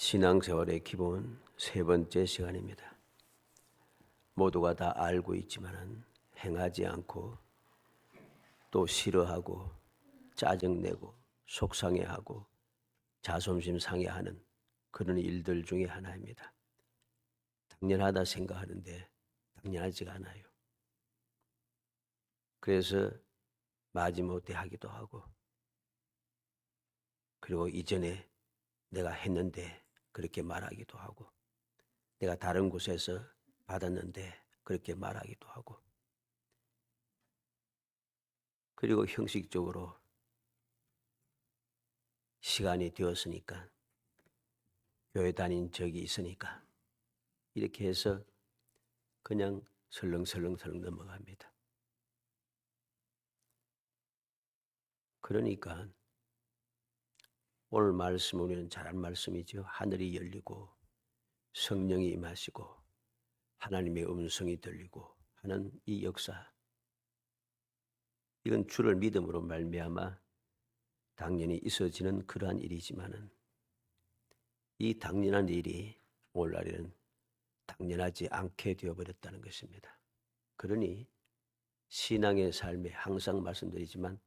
신앙생활의 기본 세 번째 시간입니다. 모두가 다 알고 있지만은 행하지 않고 또 싫어하고 짜증내고 속상해하고 자존심 상해하는 그런 일들 중에 하나입니다. 당연하다 생각하는데 당연하지가 않아요. 그래서 마지못해 하기도 하고, 그리고 이전에 내가 했는데 그렇게 말하기도 하고, 내가 다른 곳에서 받았는데 그렇게 말하기도 하고, 그리고 형식적으로 시간이 되었으니까, 교회 다닌 적이 있으니까 이렇게 해서 그냥 설렁설렁 넘어갑니다. 그러니까 오늘 말씀, 우리는 잘한 말씀이죠. 하늘이 열리고 성령이 임하시고 하나님의 음성이 들리고 하는 이 역사, 이건 주를 믿음으로 말미암아 당연히 있어지는 그러한 일이지만은, 이 당연한 일이 오늘날에는 당연하지 않게 되어버렸다는 것입니다. 그러니 신앙의 삶에 항상 말씀드리지만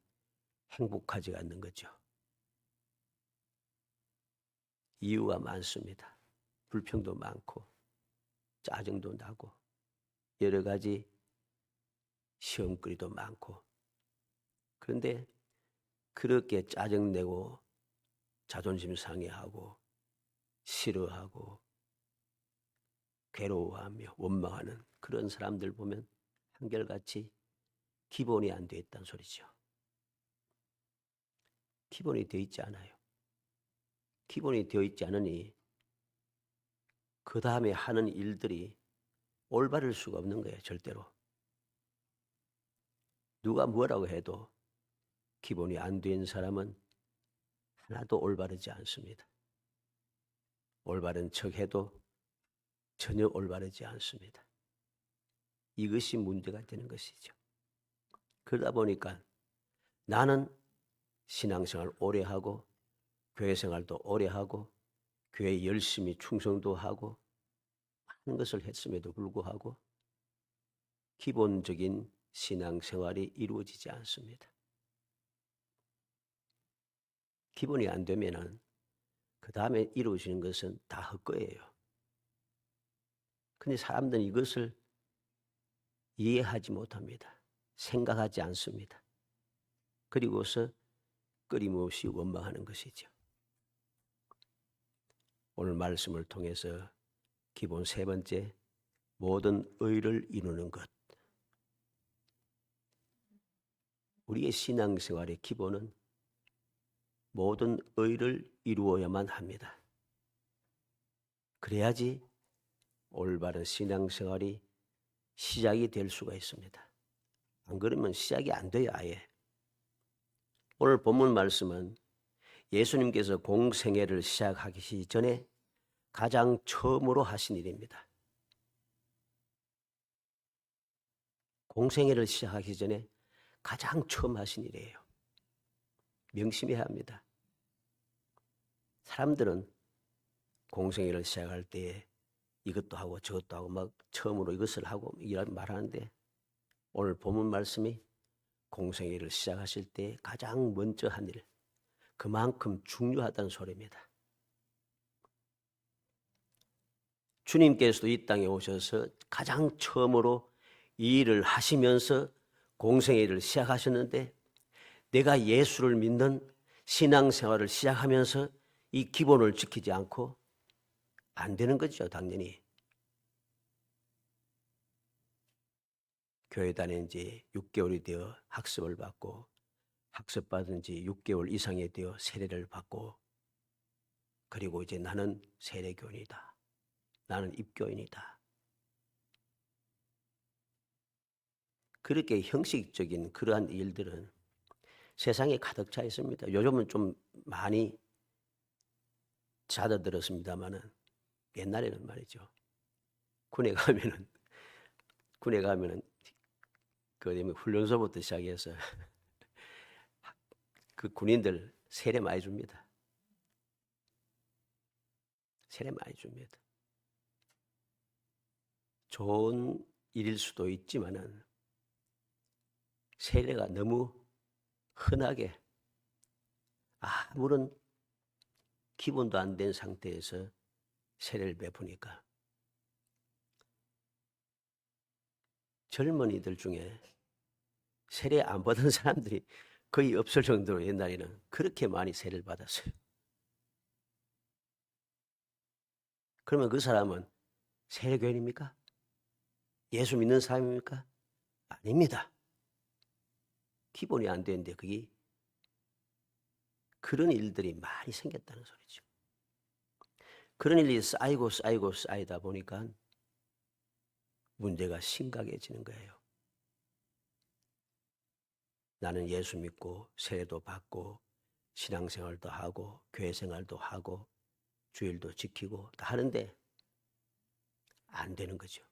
행복하지 않는 거죠. 이유가 많습니다. 불평도 많고 짜증도 나고 여러 가지 시험거리도 많고, 그런데 그렇게 짜증내고 자존심 상해하고 싫어하고 괴로워하며 원망하는 그런 사람들 보면 한결같이 기본이 안 되어 있다는 소리죠. 기본이 되어 있지 않아요. 기본이 되어 있지 않으니 그 다음에 하는 일들이 올바를 수가 없는 거예요. 절대로. 누가 뭐라고 해도 기본이 안 된 사람은 하나도 올바르지 않습니다. 올바른 척해도 전혀 올바르지 않습니다. 이것이 문제가 되는 것이죠. 그러다 보니까 나는 신앙생활 오래 하고 교회 생활도 오래 하고 교회에 열심히 충성도 하고 많은 것을 했음에도 불구하고 기본적인 신앙생활이 이루어지지 않습니다. 기본이 안 되면은 그 다음에 이루어지는 것은 다 헛거예요. 근데 사람들은 이것을 이해하지 못합니다. 생각하지 않습니다. 그리고서 끊임없이 원망하는 것이죠. 오늘 말씀을 통해서 기본 세 번째, 모든 의를 이루는 것. 우리의 신앙생활의 기본은 모든 의를 이루어야만 합니다. 그래야지 올바른 신앙생활이 시작이 될 수가 있습니다. 안 그러면 시작이 안 돼요, 아예. 오늘 본문 말씀은 예수님께서 공생애를 시작하기 전에 가장 처음으로 하신 일입니다. 공생애를 시작하기 전에 가장 처음 하신 일이에요. 명심해야 합니다. 사람들은 공생애를 시작할 때 이것도 하고 저것도 하고 막 처음으로 이것을 하고 이런 말하는데, 오늘 본문 말씀이 공생애를 시작하실 때 가장 먼저 한 일, 그만큼 중요하다는 소리입니다. 주님께서도 이 땅에 오셔서 가장 처음으로 이 일을 하시면서 공생애를 시작하셨는데, 내가 예수를 믿는 신앙생활을 시작하면서 이 기본을 지키지 않고 안 되는 거죠, 당연히. 교회 다닌 지 6개월이 되어 학습을 받고, 학습받은 지 6개월 이상이 되어 세례를 받고, 그리고 이제 나는 세례교인이다, 나는 입교인이다, 그렇게 형식적인 그러한 일들은 세상에 가득 차 있습니다. 요즘은 좀 많이 잦아들었습니다만은 옛날에는 말이죠. 군에 가면은 그 훈련소부터 시작해서 그 군인들 세례 많이 줍니다. 세례 많이 줍니다. 좋은 일일 수도 있지만은 세례가 너무 흔하게 아무런 기본도 안 된 상태에서 세례를 베푸니까 젊은이들 중에 세례 안 받은 사람들이 거의 없을 정도로 옛날에는 그렇게 많이 세례를 받았어요. 그러면 그 사람은 세례교인입니까? 예수 믿는 사람입니까? 아닙니다. 기본이 안 되는데 그게 그런 일들이 많이 생겼다는 소리죠. 그런 일이 쌓이다 보니까 문제가 심각해지는 거예요. 나는 예수 믿고 세례도 받고 신앙생활도 하고 교회 생활도 하고 주일도 지키고 다 하는데 안 되는 거죠.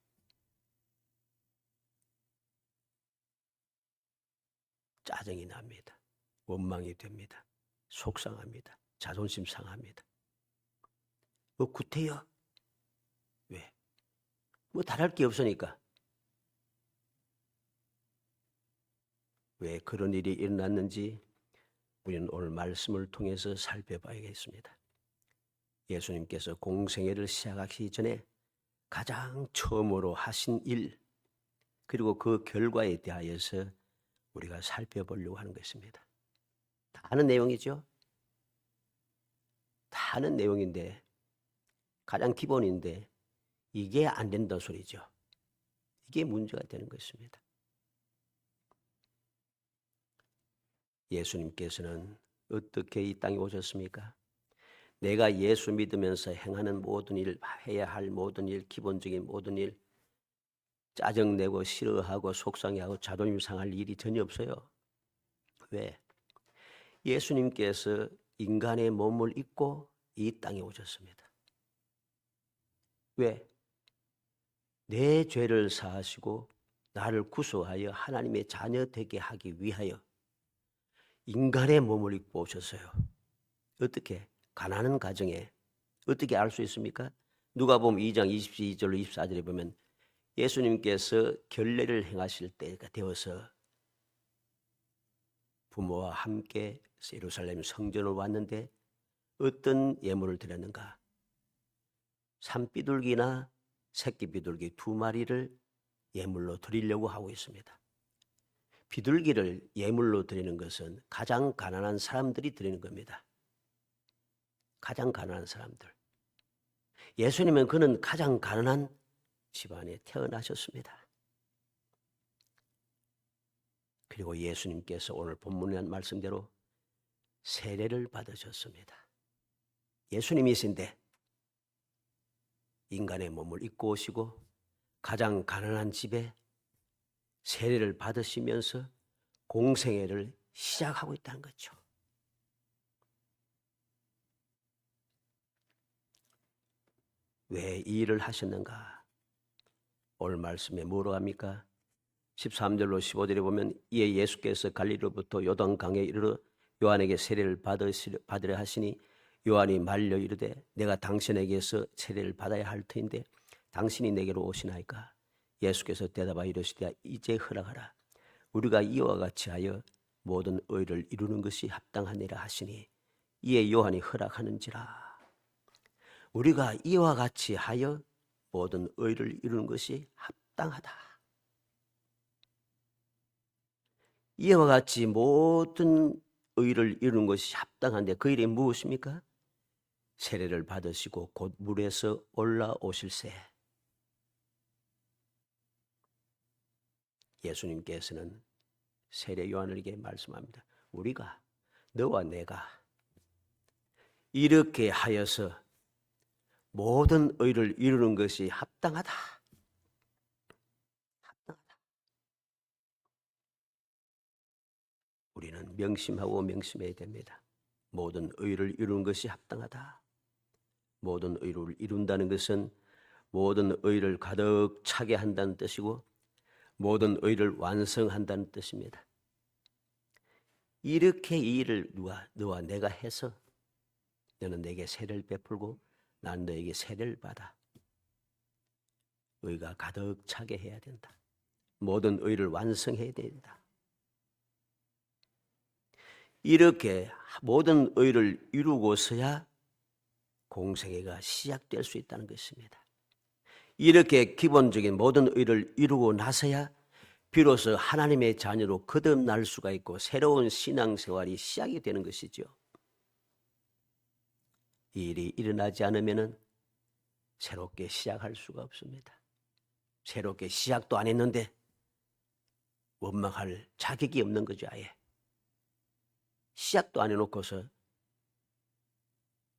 짜증이 납니다. 원망이 됩니다. 속상합니다. 자존심 상합니다. 뭐 구태여? 왜? 뭐 잘할 게 없으니까. 왜 그런 일이 일어났는지 우리는 오늘 말씀을 통해서 살펴봐야겠습니다. 예수님께서 공생애를 시작하기 전에 가장 처음으로 하신 일, 그리고 그 결과에 대하여서 우리가 살펴보려고 하는 것입니다. 다 아는 내용이죠. 다 아는 내용인데 가장 기본인데 이게 안 된다는 소리죠. 이게 문제가 되는 것입니다. 예수님께서는 어떻게 이 땅에 오셨습니까? 내가 예수 믿으면서 행하는 모든 일, 해야 할 모든 일, 기본적인 모든 일, 짜증내고 싫어하고 속상해하고 자존심 상할 일이 전혀 없어요. 왜? 예수님께서 인간의 몸을 입고 이 땅에 오셨습니다. 왜? 내 죄를 사하시고 나를 구속하여 하나님의 자녀 되게 하기 위하여 인간의 몸을 입고 오셨어요. 어떻게? 가난한 가정에. 어떻게 알 수 있습니까? 누가복음 2장 22절로 24절에 보면 예수님께서 결례를 행하실 때가 되어서 부모와 함께 예루살렘 성전을 왔는데 어떤 예물을 드렸는가? 산비둘기나 새끼비둘기 2마리를 예물로 드리려고 하고 있습니다. 비둘기를 예물로 드리는 것은 가장 가난한 사람들이 드리는 겁니다. 가장 가난한 사람들. 예수님은 그는 가장 가난한 집안에 태어나셨습니다. 그리고 예수님께서 오늘 본문의 말씀대로 세례를 받으셨습니다. 예수님이신데 인간의 몸을 입고 오시고 가장 가난한 집에 세례를 받으시면서 공생애를 시작하고 있다는 거죠. 왜 이 일을 하셨는가? 오늘 말씀에 뭐로 합니까? 13절로 15절에 보면 이에 예수께서 갈릴리로부터 요단강에 이르러 요한에게 세례를 받으려 하시니 요한이 말려 이르되 내가 당신에게서 세례를 받아야 할 터인데 당신이 내게로 오시나이까? 예수께서 대답하여 이르시되 이제 허락하라. 우리가 이와 같이 하여 모든 의를 이루는 것이 합당하니라 하시니 이에 요한이 허락하는지라. 우리가 이와 같이 하여 모든 의를 이루는 것이 합당하다. 이와 같이 모든 의를 이루는 것이 합당한데 그 일이 무엇입니까? 세례를 받으시고 곧 물에서 올라오실세. 예수님께서는 세례 요한에게 말씀합니다. 우리가 너와 내가 이렇게 하여서 모든 의를 이루는 것이 합당하다. 합당하다. 우리는 명심하고 명심해야 됩니다. 모든 의를 이루는 것이 합당하다. 모든 의를 이룬다는 것은 모든 의를 가득 차게 한다는 뜻이고 모든 의를 완성한다는 뜻입니다. 이렇게 이 일을 너와 내가 해서 너는 내게 세례를 베풀고 난 너에게 세례를 받아 의가 가득 차게 해야 된다. 모든 의를 완성해야 된다. 이렇게 모든 의를 이루고서야 공생애가 시작될 수 있다는 것입니다. 이렇게 기본적인 모든 의를 이루고 나서야 비로소 하나님의 자녀로 거듭날 수가 있고 새로운 신앙생활이 시작이 되는 것이죠. 이 일이 일어나지 않으면 새롭게 시작할 수가 없습니다. 새롭게 시작도 안 했는데 원망할 자격이 없는 거죠. 아예 시작도 안 해놓고서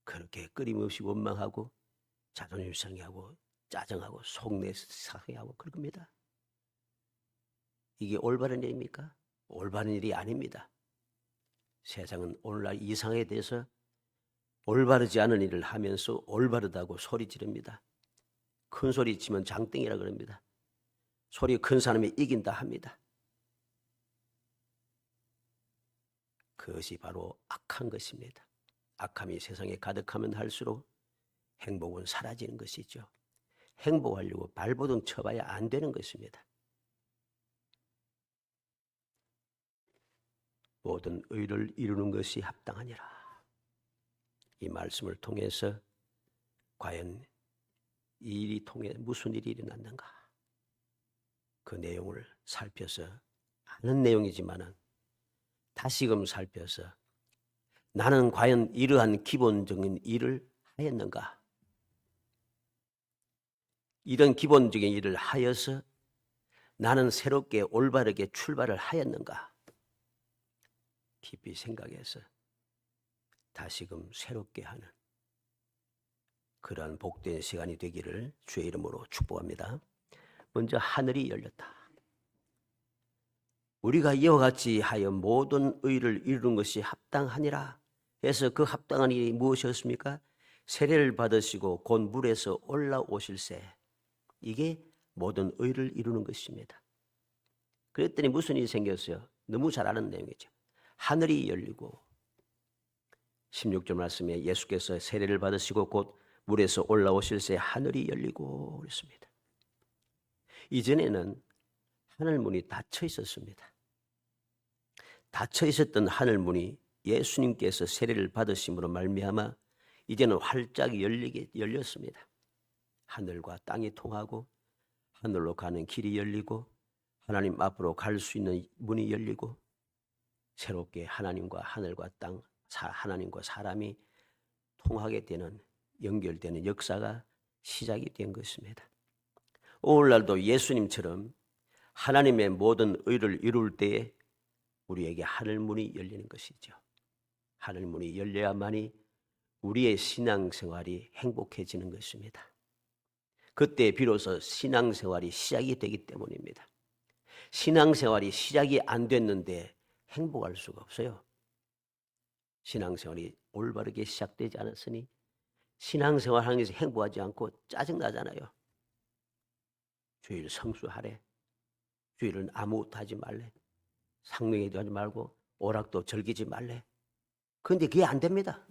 그렇게 끊임없이 원망하고 자존심 상해하고 짜증하고 속내 상해하고 그럴 겁니다. 이게 올바른 일입니까? 올바른 일이 아닙니다. 세상은 오늘날 이상에 대해서 올바르지 않은 일을 하면서 올바르다고 소리 지릅니다. 큰 소리 치면 장땡이라 그럽니다. 소리 큰 사람이 이긴다 합니다. 그것이 바로 악한 것입니다. 악함이 세상에 가득하면 할수록 행복은 사라지는 것이죠. 행복하려고 발버둥 쳐봐야 안 되는 것입니다. 모든 의를 이루는 것이 합당하니라. 이 말씀을 통해서 과연 이 일이 통해 무슨 일이 일어났는가? 그 내용을 살펴서 아는 내용이지만은 다시금 살펴서 나는 과연 이러한 기본적인 일을 하였는가? 이런 기본적인 일을 하여서 나는 새롭게 올바르게 출발을 하였는가? 깊이 생각해서 다시금 새롭게 하는 그러한 복된 시간이 되기를 주의 이름으로 축복합니다. 먼저 하늘이 열렸다. 우리가 이와 같이 하여 모든 의를 이루는 것이 합당하니라 해서 그 합당한 일이 무엇이었습니까? 세례를 받으시고 곧 물에서 올라오실세. 이게 모든 의를 이루는 것입니다. 그랬더니 무슨 일이 생겼어요? 너무 잘 아는 내용이죠. 하늘이 열리고 16절 말씀에 예수께서 세례를 받으시고 곧 물에서 올라오실새 하늘이 열리고 그랬습니다. 이전에는 하늘문이 닫혀 있었습니다. 닫혀 있었던 하늘문이 예수님께서 세례를 받으심으로 말미암아 이제는 활짝 열렸습니다. 하늘과 땅이 통하고 하늘로 가는 길이 열리고 하나님 앞으로 갈 수 있는 문이 열리고 새롭게 하나님과 하늘과 땅, 하나님과 사람이 통하게 되는 연결되는 역사가 시작이 된 것입니다. 오늘날도 예수님처럼 하나님의 모든 의를 이룰 때에 우리에게 하늘문이 열리는 것이죠. 하늘문이 열려야만이 우리의 신앙생활이 행복해지는 것입니다. 그때 비로소 신앙생활이 시작이 되기 때문입니다. 신앙생활이 시작이 안 됐는데 행복할 수가 없어요. 신앙생활이 올바르게 시작되지 않았으니 신앙생활 하는 것이 행복하지 않고 짜증나잖아요. 주일 성수하래. 주일은 아무것도 하지 말래. 상명회도 하지 말고 오락도 즐기지 말래. 그런데 그게 안 됩니다.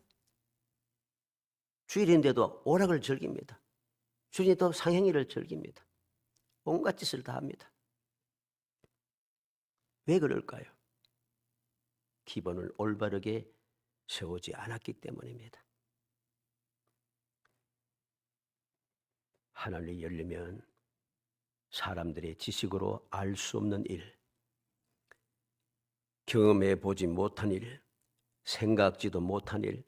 주일인데도 오락을 즐깁니다. 주일인데도 상행위를 즐깁니다. 온갖 짓을 다 합니다. 왜 그럴까요? 기본을 올바르게 세우지 않았기 때문입니다. 하늘이 열리면 사람들의 지식으로 알 수 없는 일, 경험해 보지 못한 일, 생각지도 못한 일,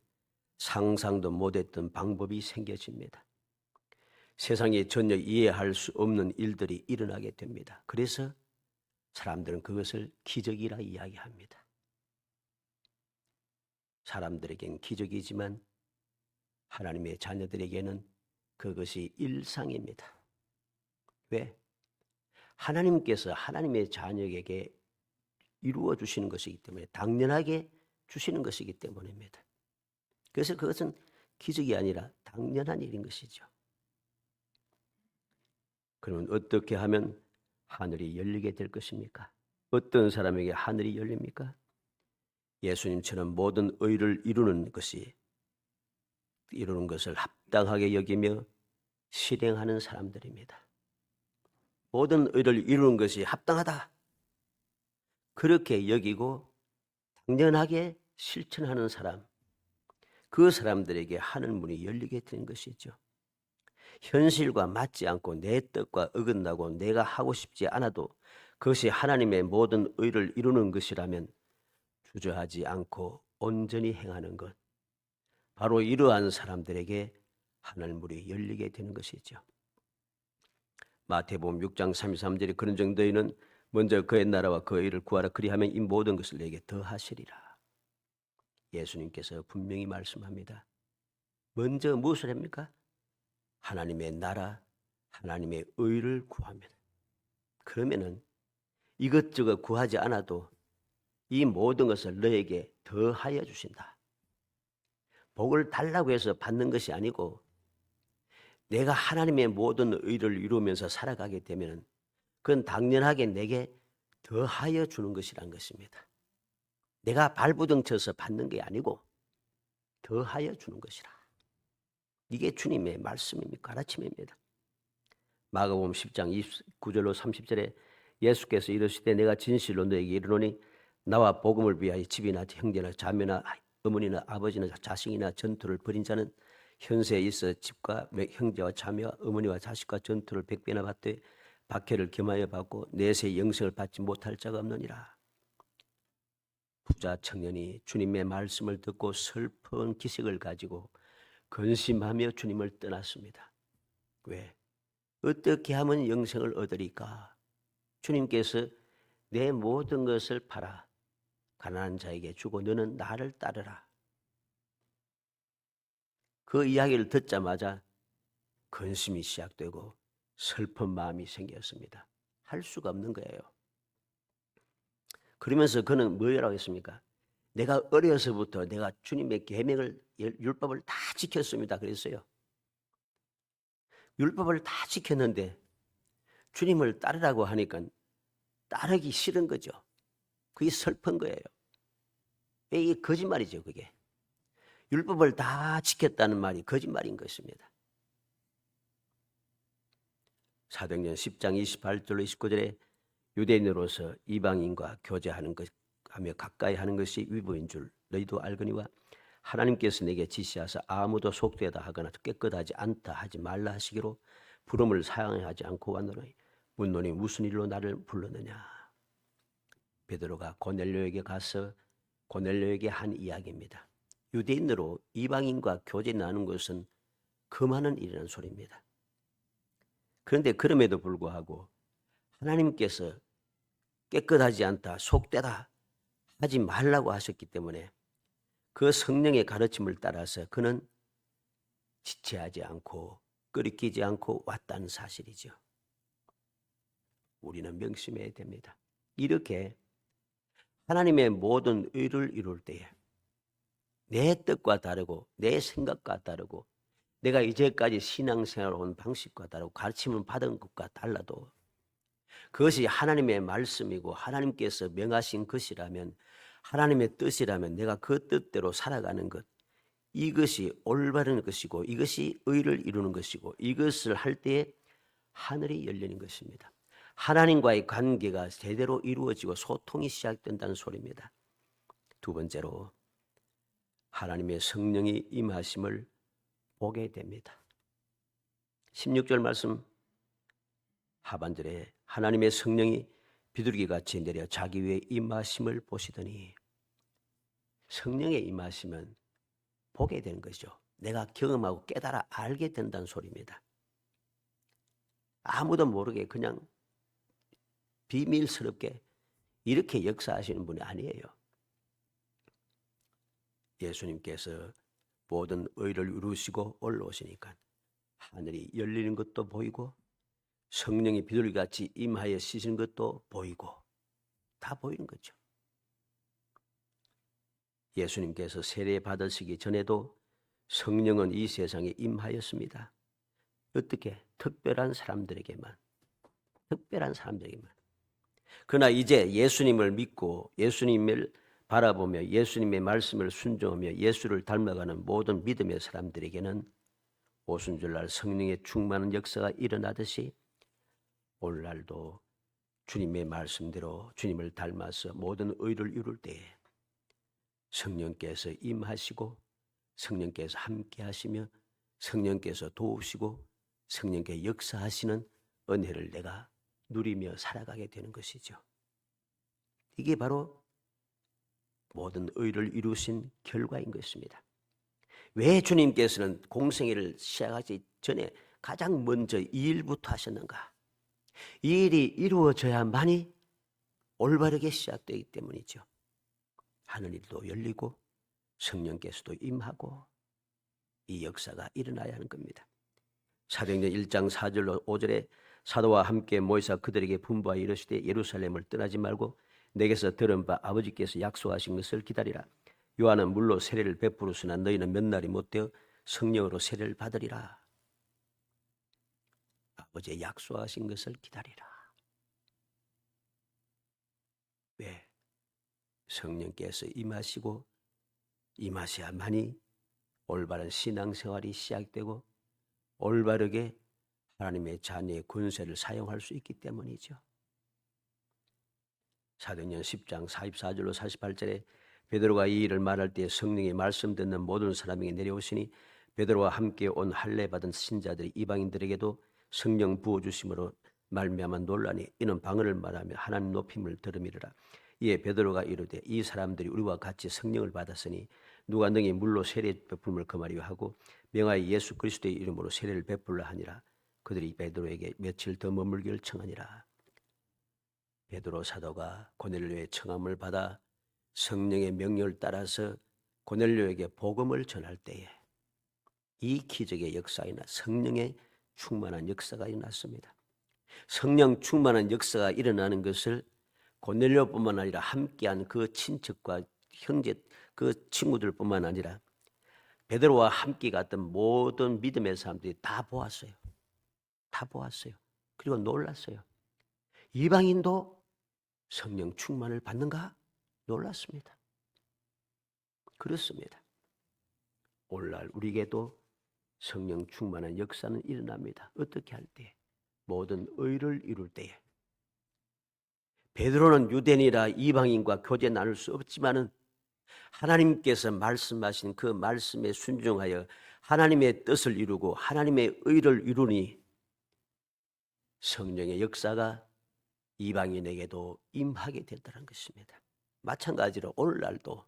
상상도 못했던 방법이 생겨집니다. 세상에 전혀 이해할 수 없는 일들이 일어나게 됩니다. 그래서 사람들은 그것을 기적이라 이야기합니다. 사람들에겐 기적이지만 하나님의 자녀들에게는 그것이 일상입니다. 왜? 하나님께서 하나님의 자녀에게 이루어 주시는 것이기 때문에 당연하게 주시는 것이기 때문입니다. 그래서 그것은 기적이 아니라 당연한 일인 것이죠. 그러면 어떻게 하면 하늘이 열리게 될 것입니까? 어떤 사람에게 하늘이 열립니까? 예수님처럼 모든 의를 이루는 것을 합당하게 여기며 실행하는 사람들입니다. 모든 의를 이루는 것이 합당하다. 그렇게 여기고 당연하게 실천하는 사람, 그 사람들에게 하늘 문이 열리게 되는 것이죠. 현실과 맞지 않고 내 뜻과 어긋나고 내가 하고 싶지 않아도 그것이 하나님의 모든 의를 이루는 것이라면 주저하지 않고 온전히 행하는 것, 바로 이러한 사람들에게 하늘문이 열리게 되는 것이죠. 마태복음 6장 33절에 그런 정도에는 먼저 그의 나라와 그의 의를 구하라, 그리하면 이 모든 것을 내게 더하시리라. 예수님께서 분명히 말씀합니다. 먼저 무엇을 합니까? 하나님의 나라, 하나님의 의를 구하면, 그러면은 이것저것 구하지 않아도 이 모든 것을 너에게 더하여 주신다. 복을 달라고 해서 받는 것이 아니고 내가 하나님의 모든 의를 이루면서 살아가게 되면 그건 당연하게 내게 더하여 주는 것이란 것입니다. 내가 발부둥쳐서 받는 게 아니고 더하여 주는 것이라. 이게 주님의 말씀입니다. 가르침입니다. 마가복음 10장 29절로 30절에 예수께서 이르시되 내가 진실로 너에게 이르노니 나와 복음을 위하여 집이나 형제나 자매나 어머니나 아버지나 자식이나 전투를 벌인 자는 현세에 있어 집과 형제와 자매와 어머니와 자식과 전투를 100배나 받되 박해를 겸하여 받고 내세 영생을 받지 못할 자가 없느니라. 부자 청년이 주님의 말씀을 듣고 슬픈 기색을 가지고 근심하며 주님을 떠났습니다. 왜? 어떻게 하면 영생을 얻으리까? 주님께서 내 모든 것을 팔아 가난한 자에게 주고 너는 나를 따르라. 그 이야기를 듣자마자 근심이 시작되고 슬픈 마음이 생겼습니다. 할 수가 없는 거예요. 그러면서 그는 뭐라고 했습니까? 내가 어려서부터 내가 주님의 계명을, 율법을 다 지켰습니다. 그랬어요. 율법을 다 지켰는데 주님을 따르라고 하니까 따르기 싫은 거죠. 그게 슬픈 거예요. 이게 거짓말이죠. 그게. 율법을 다 지켰다는 말이 거짓말인 것입니다. 사도행전 10장 28절로 29절에 유대인으로서 이방인과 교제하는 것 하며 가까이 하는 것이 위법인 줄 너희도 알거니와 하나님께서 내게 지시하사 아무도 속되다 하거나 깨끗하지 않다 하지 말라 하시기로 부름을 사양하지 않고 왔노니 묻노니 무슨 일로 나를 불렀느냐. 베드로가 고넬료에게 가서 고넬료에게 한 이야기입니다. 유대인으로 이방인과 교제 나누는 것은 금하는 일이라는 소리입니다. 그런데 그럼에도 불구하고 하나님께서 깨끗하지 않다, 속되다 하지 말라고 하셨기 때문에 그 성령의 가르침을 따라서 그는 지체하지 않고 끄리끼지 않고 왔다는 사실이죠. 우리는 명심해야 됩니다. 이렇게 하나님의 모든 의를 이룰 때에 내 뜻과 다르고 내 생각과 다르고 내가 이제까지 신앙생활을 온 방식과 다르고 가르침을 받은 것과 달라도 그것이 하나님의 말씀이고 하나님께서 명하신 것이라면 하나님의 뜻이라면 내가 그 뜻대로 살아가는 것, 이것이 올바른 것이고 이것이 의를 이루는 것이고 이것을 할 때에 하늘이 열리는 것입니다. 하나님과의 관계가 제대로 이루어지고 소통이 시작된다는 소리입니다. 두 번째로 하나님의 성령이 임하심을 보게 됩니다. 16절 말씀 하반절에 하나님의 성령이 비둘기같이 내려 자기 위에 임하심을 보시더니, 성령의 임하심은 보게 되는 것이죠. 내가 경험하고 깨달아 알게 된다는 소리입니다. 아무도 모르게 그냥 비밀스럽게 이렇게 역사하시는 분이 아니에요. 예수님께서 모든 의를 이루시고 올라오시니까 하늘이 열리는 것도 보이고 성령이 비둘기같이 임하여 씻은 것도 보이고 다 보이는 거죠. 예수님께서 세례 받으시기 전에도 성령은 이 세상에 임하였습니다. 어떻게? 특별한 사람들에게만. 그러나 이제 예수님을 믿고 예수님을 바라보며 예수님의 말씀을 순종하며 예수를 닮아가는 모든 믿음의 사람들에게는 오순절날 성령의 충만한 역사가 일어나듯이 오늘날도 주님의 말씀대로 주님을 닮아서 모든 의를 이룰 때에 성령께서 임하시고 성령께서 함께 하시며 성령께서 도우시고 성령께 역사하시는 은혜를 내가 누리며 살아가게 되는 것이죠. 이게 바로 모든 의를 이루신 결과인 것입니다. 왜 주님께서는 공생애를 시작하기 전에 가장 먼저 이 일부터 하셨는가? 이 일이 이루어져야만이 올바르게 시작되기 때문이죠. 하늘일도 열리고 성령께서도 임하고 이 역사가 일어나야 하는 겁니다. 사도행전 1장 4절로 5절에 사도와 함께 모이사 그들에게 분부하여 이르시되 예루살렘을 떠나지 말고 내게서 들은 바 아버지께서 약속하신 것을 기다리라. 요한은 물로 세례를 베푸르시나 너희는 몇 날이 못되어 성령으로 세례를 받으리라. 아버지의 약속하신 것을 기다리라. 왜? 성령께서 임하시고 임하셔야만이 올바른 신앙생활이 시작되고 올바르게 하나님의 자녀의 권세를 사용할 수 있기 때문이죠. 사도행전 10장 44절로 48절에 베드로가 이 일을 말할 때 성령의 말씀 듣는 모든 사람에게 내려오시니 베드로와 함께 온 할례 받은 신자들이 이방인들에게도 성령 부어주심으로 말미암아 놀라니 이는 방언을 말하며 하나님 높임을 들음이르라. 이에 베드로가 이르되 이 사람들이 우리와 같이 성령을 받았으니 누가 능히 물로 세례 베풀음을 금하리요 하고 명하여 예수 그리스도의 이름으로 세례를 베풀라 하니라. 그들이 베드로에게 며칠 더 머물기를 청하니라. 베드로 사도가 고넬료의 청함을 받아 성령의 명령을 따라서 고넬료에게 복음을 전할 때에 이 기적의 역사가 일어나 성령의 충만한 역사가 일어났습니다. 성령 충만한 역사가 일어나는 것을 고넬료뿐만 아니라 함께한 그 친척과 형제 그 친구들뿐만 아니라 베드로와 함께 갔던 모든 믿음의 사람들이 다 보았어요. 다 보았어요. 그리고 놀랐어요. 이방인도 성령 충만을 받는가? 놀랐습니다. 그렇습니다. 오늘날 우리에게도 성령 충만한 역사는 일어납니다. 어떻게 할 때? 모든 의를 이룰 때에. 베드로는 유대인이라 이방인과 교제 나눌 수 없지만은 하나님께서 말씀하신 그 말씀에 순종하여 하나님의 뜻을 이루고 하나님의 의를 이루니 성령의 역사가 이방인에게도 임하게 된다는 것입니다. 마찬가지로 오늘날도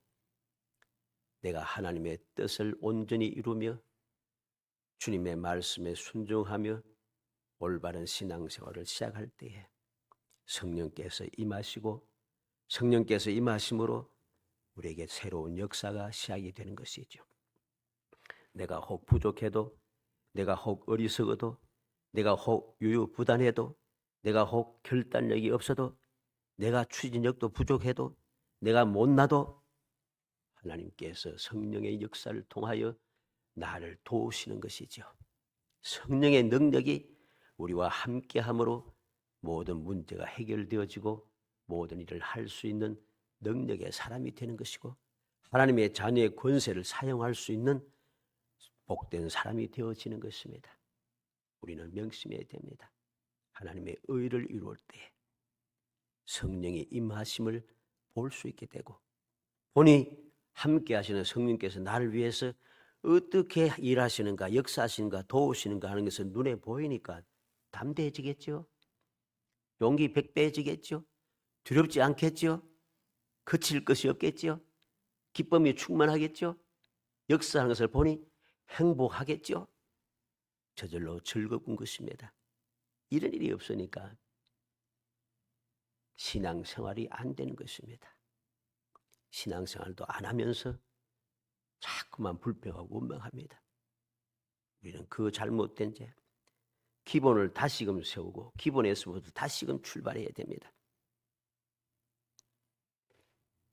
내가 하나님의 뜻을 온전히 이루며 주님의 말씀에 순종하며 올바른 신앙생활을 시작할 때에 성령께서 임하시고 성령께서 임하심으로 우리에게 새로운 역사가 시작이 되는 것이죠. 내가 혹 부족해도, 내가 혹 어리석어도, 내가 혹 유유부단해도, 내가 혹 결단력이 없어도, 내가 추진력도 부족해도, 내가 못나도 하나님께서 성령의 역사를 통하여 나를 도우시는 것이죠. 성령의 능력이 우리와 함께함으로 모든 문제가 해결되어지고 모든 일을 할 수 있는 능력의 사람이 되는 것이고 하나님의 자녀의 권세를 사용할 수 있는 복된 사람이 되어지는 것입니다. 우리는 명심해야 됩니다. 하나님의 의를 이루을 때 성령의 임하심을 볼 수 있게 되고 보니 함께 하시는 성령께서 나를 위해서 어떻게 일하시는가, 역사하시는가, 도우시는가 하는 것은 눈에 보이니까 담대해지겠죠. 용기 백배해지겠죠. 두렵지 않겠죠. 그칠 것이 없겠죠. 기쁨이 충만하겠죠. 역사하는 것을 보니 행복하겠죠. 저절로 즐거운 것입니다. 이런 일이 없으니까 신앙생활이 안 되는 것입니다. 신앙생활도 안 하면서 자꾸만 불평하고 원망합니다. 우리는 그 잘못된 죄, 기본을 다시금 세우고 기본에서부터 다시금 출발해야 됩니다.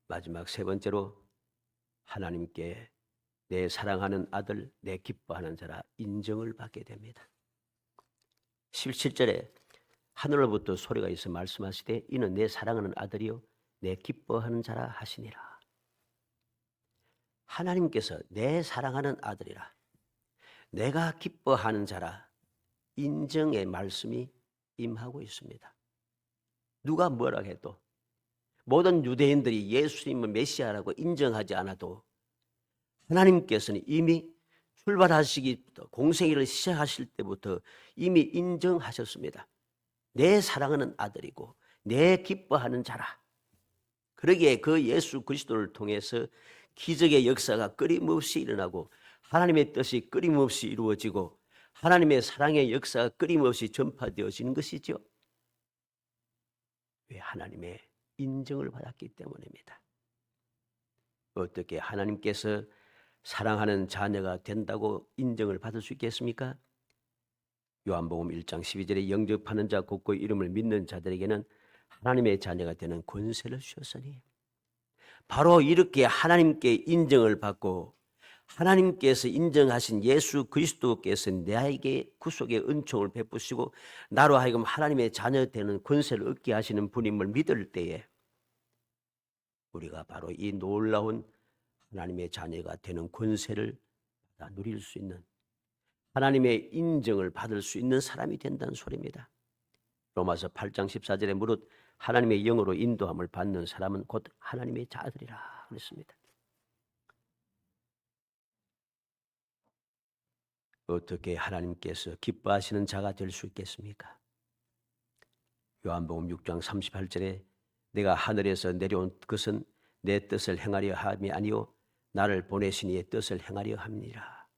마지막 세 번째로 하나님께 내 사랑하는 아들, 내 기뻐하는 자라 인정을 받게 됩니다. 17절에 하늘로부터 소리가 있어 말씀하시되 이는 내 사랑하는 아들이요 내 기뻐하는 자라 하시니라. 하나님께서 내 사랑하는 아들이라. 내가 기뻐하는 자라 인정의 말씀이 임하고 있습니다. 누가 뭐라 해도 모든 유대인들이 예수님을 메시아라고 인정하지 않아도 하나님께서는 이미 출발하시기부터 공생애를 시작하실 때부터 이미 인정하셨습니다. 내 사랑하는 아들이고 내 기뻐하는 자라. 그러기에 그 예수 그리스도를 통해서 기적의 역사가 끊임없이 일어나고 하나님의 뜻이 끊임없이 이루어지고 하나님의 사랑의 역사가 끊임없이 전파되어지는 것이죠. 왜? 하나님의 인정을 받았기 때문입니다. 어떻게 하나님께서 사랑하는 자녀가 된다고 인정을 받을 수 있겠습니까? 요한복음 1장 12절에 영접하는 자 곧 그 이름을 믿는 자들에게는 하나님의 자녀가 되는 권세를 주셨으니, 바로 이렇게 하나님께 인정을 받고 하나님께서 인정하신 예수 그리스도께서 나에게 구속의 은총을 베푸시고 나로 하여금 하나님의 자녀 되는 권세를 얻게 하시는 분임을 믿을 때에 우리가 바로 이 놀라운 하나님의 자녀가 되는 권세를 받아 누릴 수 있는, 하나님의 인정을 받을 수 있는 사람이 된다는 소리입니다. 로마서 8장 14절에 무릇 하나님의 영으로 인도함을 받는 사람은 곧 하나님의 자들이라 그랬습니다. 어떻게 하나님께서 기뻐하시는 자가 될 수 있겠습니까? 요한복음 6장 38절에 내가 하늘에서 내려온 것은 내 뜻을 행하려 함이 아니요 나를 보내신 이의 뜻을 행하려 함이니라.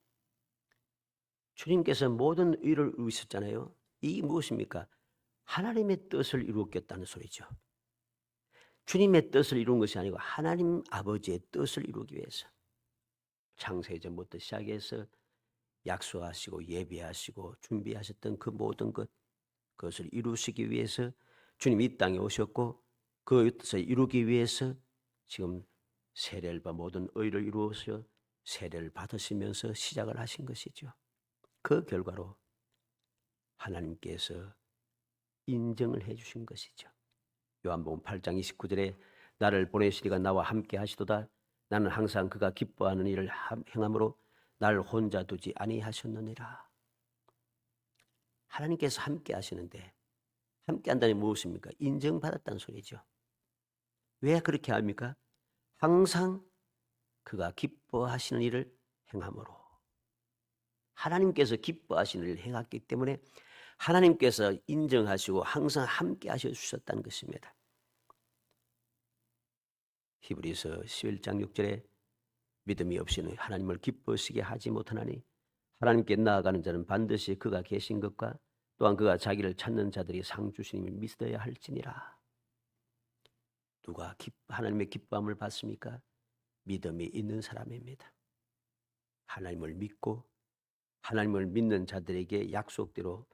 주님께서 모든 의를 이루셨잖아요. 이 무엇입니까? 하나님의 뜻을 이루었겠다는 소리죠. 주님의 뜻을 이룬 것이 아니고 하나님 아버지의 뜻을 이루기 위해서 창세전부터 시작해서 약속하시고 예비하시고 준비하셨던 그 모든 그것을 이루시기 위해서 주님이 이 땅에 오셨고 그 뜻을 이루기 위해서 지금 세례를 받아 모든 의를 이루어서 세례를 받으시면서 시작을 하신 것이죠. 그 결과로 하나님께서 인정을 해 주신 것이죠. 요한복음 8장 29절에 나를 보내시리가 나와 함께 하시도다. 나는 항상 그가 기뻐하는 일을 행함으로 나를 혼자 두지 아니하셨느니라. 하나님께서 함께 하시는데 함께 한다는 무엇입니까? 인정받았다는 소리죠. 왜 그렇게 합니까? 항상 그가 기뻐하시는 일을 행함으로. 하나님께서 기뻐하시는 일을 행했기 때문에 하나님께서 인정하시고 항상 함께 하셔주셨다는 것입니다. 히브리서 11장 6절에 믿음이 없이는 하나님을 기뻐하시게 하지 못하나니 하나님께 나아가는 자는 반드시 그가 계신 것과 또한 그가 자기를 찾는 자들이 상 주시님을 믿어야 할지니라. 누가 하나님의 기뻐함을 받습니까? 믿음이 있는 사람입니다. 하나님을 믿고 하나님을 믿는 자들에게 약속대로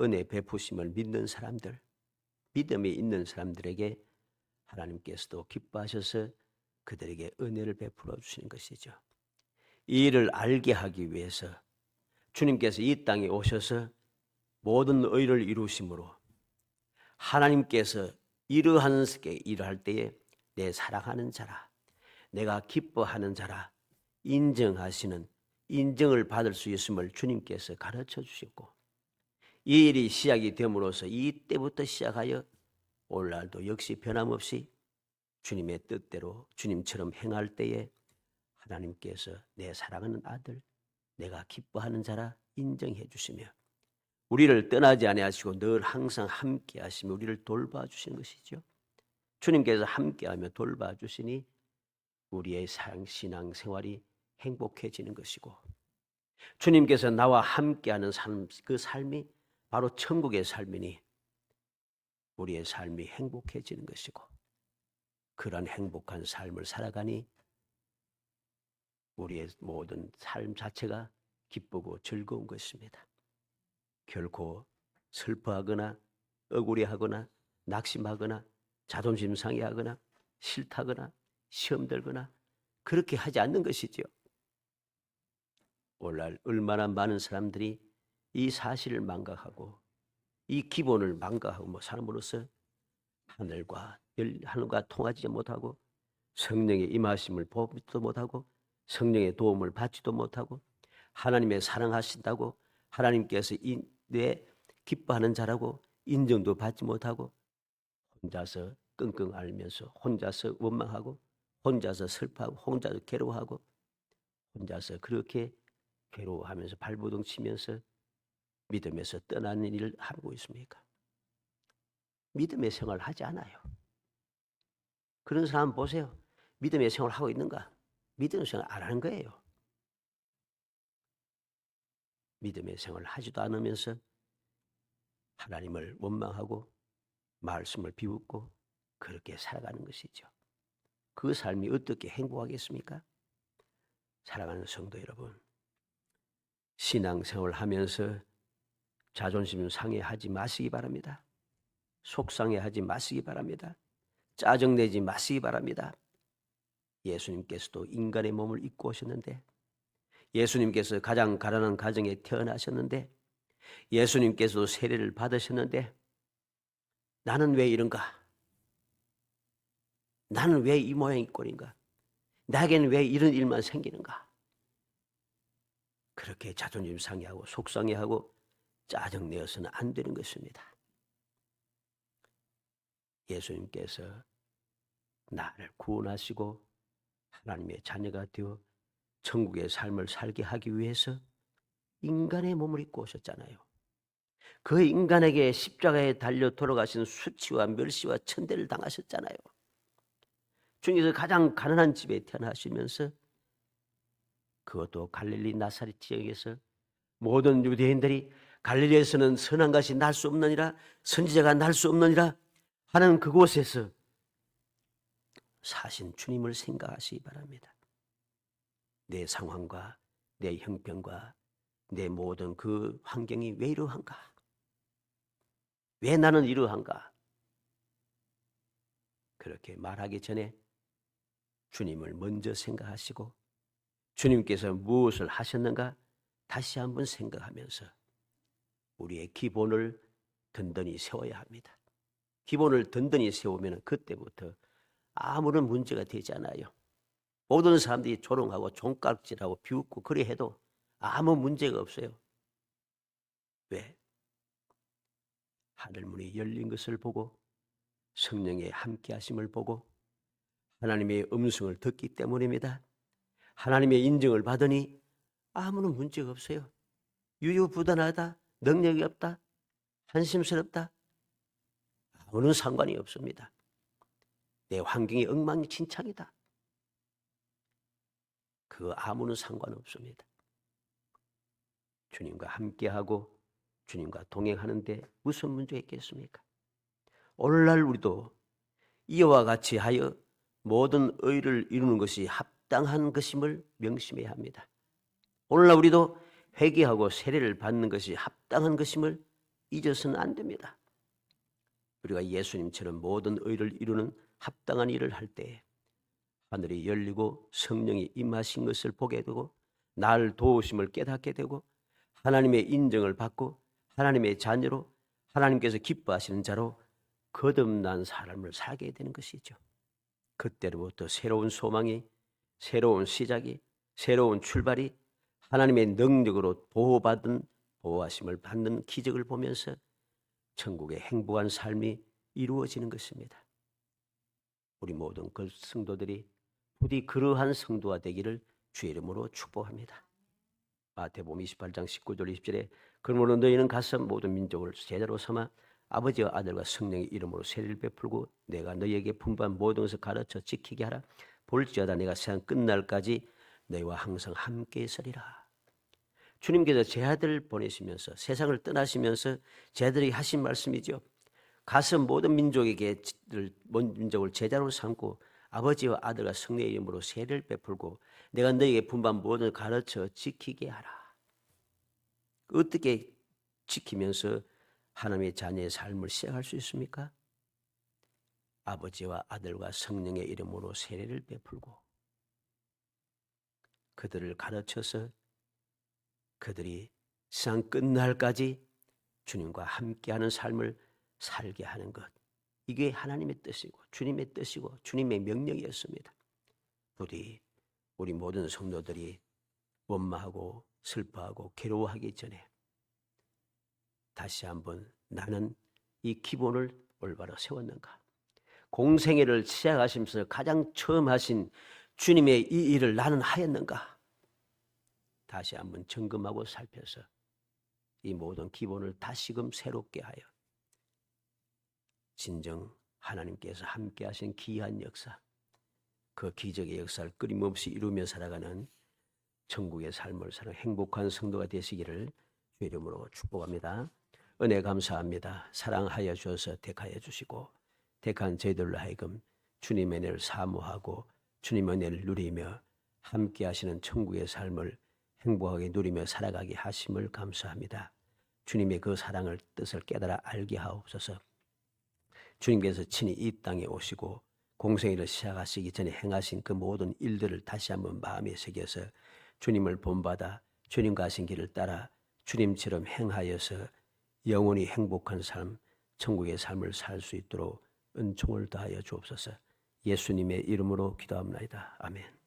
은혜 베푸심을 믿는 사람들, 믿음이 있는 사람들에게 하나님께서도 기뻐하셔서 그들에게 은혜를 베풀어 주시는 것이죠. 이 일을 알게 하기 위해서 주님께서 이 땅에 오셔서 모든 의를 이루심으로 하나님께서 이러한 일을 할 때에 내 사랑하는 자라, 내가 기뻐하는 자라 인정하시는, 인정을 받을 수 있음을 주님께서 가르쳐 주셨고 이 일이 시작이 됨으로써 이때부터 시작하여 오늘날도 역시 변함없이 주님의 뜻대로 주님처럼 행할 때에 하나님께서 내 사랑하는 아들, 내가 기뻐하는 자라 인정해 주시며 우리를 떠나지 아니하시고 늘 항상 함께 하시며 우리를 돌봐주시는 것이죠. 주님께서 함께하며 돌봐주시니 우리의 신앙 생활이 행복해지는 것이고 주님께서 나와 함께하는 삶, 그 삶이 바로 천국의 삶이니 우리의 삶이 행복해지는 것이고 그런 행복한 삶을 살아가니 우리의 모든 삶 자체가 기쁘고 즐거운 것입니다. 결코 슬퍼하거나 억울해하거나 낙심하거나 자존심 상해하거나 싫다거나 시험 들거나 그렇게 하지 않는 것이죠. 오늘날 얼마나 많은 사람들이 이 사실을 망각하고 이 기본을 망각하고 삶으로써 하늘과 통하지 못하고 성령의 임하심을 보지도 못하고 성령의 도움을 받지도 못하고 하나님의 사랑하신다고 하나님께서 내 기뻐하는 자라고 인정도 받지 못하고 혼자서 끙끙 앓으면서 혼자서 원망하고 혼자서 슬퍼하고 혼자서 괴로워하고 혼자서 그렇게 괴로워하면서 발버둥 치면서 믿음에서 떠나는 일을 하고 있습니까? 믿음의 생활을 하지 않아요. 그런 사람 보세요. 믿음의 생활을 하고 있는가? 믿음의 생활을 안 하는 거예요. 믿음의 생활을 하지도 않으면서 하나님을 원망하고 말씀을 비웃고 그렇게 살아가는 것이죠. 그 삶이 어떻게 행복하겠습니까? 사랑하는 성도 여러분, 신앙생활을 하면서 자존심 상해하지 마시기 바랍니다. 속상해하지 마시기 바랍니다. 짜증내지 마시기 바랍니다. 예수님께서도 인간의 몸을 입고 오셨는데, 예수님께서 가장 가난한 가정에 태어나셨는데, 예수님께서도 세례를 받으셨는데, 나는 왜 이런가? 나는 왜 이 모양이 꼴인가? 나에게는 왜 이런 일만 생기는가? 그렇게 자존심 상해하고 속상해하고 짜증내어서는 안 되는 것입니다. 예수님께서 나를 구원하시고 하나님의 자녀가 되어 천국의 삶을 살게 하기 위해서 인간의 몸을 입고 오셨잖아요. 그 인간에게 십자가에 달려 돌아가신 수치와 멸시와 천대를 당하셨잖아요. 중에서 가장 가난한 집에 태어나시면서 그것도 갈릴리 나사렛 지역에서 모든 유대인들이 갈릴리에서는 선한 것이 날 수 없느니라 선지자가 날 수 없느니라 하는 그곳에서 사신 주님을 생각하시기 바랍니다. 내 상황과 내 형편과 내 모든 그 환경이 왜 이러한가? 왜 나는 이러한가? 그렇게 말하기 전에 주님을 먼저 생각하시고 주님께서 무엇을 하셨는가 다시 한번 생각하면서 우리의 기본을 든든히 세워야 합니다. 기본을 든든히 세우면 그때부터 아무런 문제가 되지 않아요. 모든 사람들이 조롱하고 종깍질하고 비웃고 그래 해도 아무 문제가 없어요. 왜? 하늘문이 열린 것을 보고 성령의 함께하심을 보고 하나님의 음성을 듣기 때문입니다. 하나님의 인정을 받으니 아무런 문제가 없어요. 유유부단하다, 능력이 없다, 한심스럽다, 아무런 상관이 없습니다. 내 환경이 엉망진창이다. 그 아무런 상관없습니다. 주님과 함께하고 주님과 동행하는데 무슨 문제가 있겠습니까? 오늘날 우리도 이와 같이 하여 모든 의를 이루는 것이 합당한 것임을 명심해야 합니다. 오늘날 우리도 회개하고 세례를 받는 것이 합당한 것임을 잊어서는 안 됩니다. 우리가 예수님처럼 모든 의를 이루는 합당한 일을 할 때 하늘이 열리고 성령이 임하신 것을 보게 되고 날 도우심을 깨닫게 되고 하나님의 인정을 받고 하나님의 자녀로 하나님께서 기뻐하시는 자로 거듭난 삶을 살게 되는 것이죠. 그때로부터 새로운 소망이, 새로운 시작이, 새로운 출발이 하나님의 능력으로 보호하심을 받는 기적을 보면서 천국의 행복한 삶이 이루어지는 것입니다. 우리 모든 그 성도들이 부디 그러한 성도가 되기를 주의 이름으로 축복합니다. 마태복음 28장 19절 20절에 그러므로 너희는 가서 모든 민족을 제자로 삼아 아버지와 아들과 성령의 이름으로 세례를 베풀고 내가 너희에게 분부한 모든 것을 가르쳐 지키게 하라. 볼지어다 내가 세상 끝날까지 너희와 항상 함께 있으리라. 주님께서 제 아들을 보내시면서 세상을 떠나시면서 제 아들이 하신 말씀이죠. 가서 모든 민족을 제자로 삼고 아버지와 아들과 성령의 이름으로 세례를 베풀고 내가 너희에게 분부한 모든 것을 가르쳐 지키게 하라. 어떻게 지키면서 하나님의 자녀의 삶을 시작할 수 있습니까? 아버지와 아들과 성령의 이름으로 세례를 베풀고 그들을 가르쳐서 그들이 세상 끝날까지 주님과 함께하는 삶을 살게 하는 것. 이게 하나님의 뜻이고 주님의 뜻이고 주님의 명령이었습니다. 부디 우리 모든 성도들이 원망하고 슬퍼하고 괴로워하기 전에 다시 한번 나는 이 기본을 올바로 세웠는가? 공생애를 시작하시면서 가장 처음 하신 주님의 이 일을 나는 하였는가? 다시 한번 점검하고 살펴서 이 모든 기본을 다시금 새롭게 하여 진정 하나님께서 함께 하신 귀한 역사, 그 기적의 역사를 끊임없이 이루며 살아가는 천국의 삶을 사는 행복한 성도가 되시기를 주의 이름으로 축복합니다. 은혜 감사합니다. 사랑하여 주셔서 택하여 주시고 택한 저희들로 하여금 주님의 은혜를 사모하고 주님의 은혜를 누리며 함께 하시는 천국의 삶을 행복하게 누리며 살아가게 하심을 감사합니다. 주님의 그 사랑을 뜻을 깨달아 알게 하옵소서. 주님께서 친히 이 땅에 오시고 공생애를 시작하시기 전에 행하신 그 모든 일들을 다시 한번 마음에 새겨서 주님을 본받아 주님과 하신 길을 따라 주님처럼 행하여서 영원히 행복한 삶, 천국의 삶을 살 수 있도록 은총을 다하여 주옵소서. 예수님의 이름으로 기도합니다. 아멘.